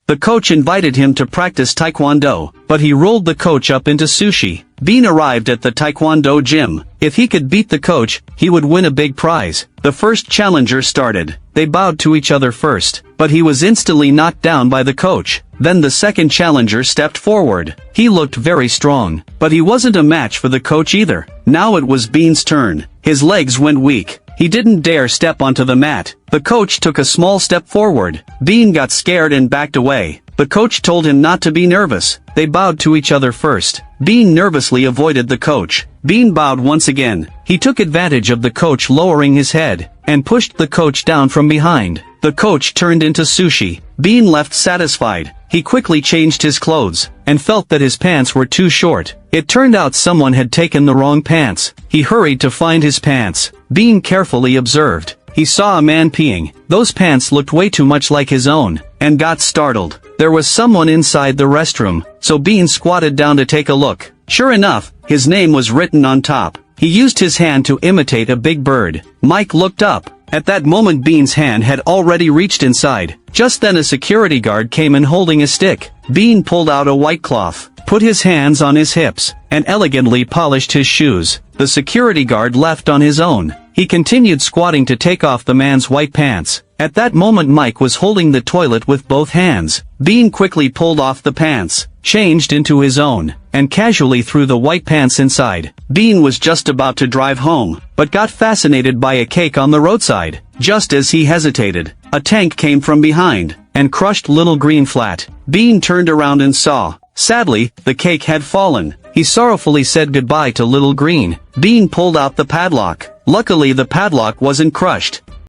The coach invited him to practice taekwondo, but he rolled the coach up into sushi. Bean arrived at the taekwondo gym. If he could beat the coach, he would win a big prize. The first challenger started. They bowed to each other first, but he was instantly knocked down by the coach. Then the second challenger stepped forward. He looked very strong, but he wasn't a match for the coach either. Now it was Bean's turn. His legs went weak. He didn't dare step onto the mat. The coach took a small step forward. Bean got scared and backed away. The coach told him not to be nervous. They bowed to each other first. Bean nervously avoided the coach. Bean bowed once again. He took advantage of the coach lowering his head, and pushed the coach down from behind. The coach turned into sushi. Bean left satisfied. He quickly changed his clothes, and felt that his pants were too short. It turned out someone had taken the wrong pants. He hurried to find his pants. Bean carefully observed. He saw a man peeing. Those pants looked way too much like his own, and got startled. There was someone inside the restroom, so Bean squatted down to take a look. Sure enough, his name was written on top. He used his hand to imitate a big bird. Mike looked up. At that moment Bean's hand had already reached inside. Just then a security guard came in holding a stick. Bean pulled out a white cloth, put his hands on his hips, and elegantly polished his shoes. The security guard left on his own. He continued squatting to take off the man's white pants. At that moment Mike was holding the toilet with both hands. Bean quickly pulled off the pants, changed into his own, and casually threw the white pants inside. Bean was just about to drive home, but got fascinated by a cake on the roadside. Just as he hesitated, a tank came from behind, and crushed Little Green flat. Bean turned around and saw. Sadly, the cake had fallen. He sorrowfully said goodbye to Little Green. Bean pulled out the padlock. Luckily the padlock wasn't crushed.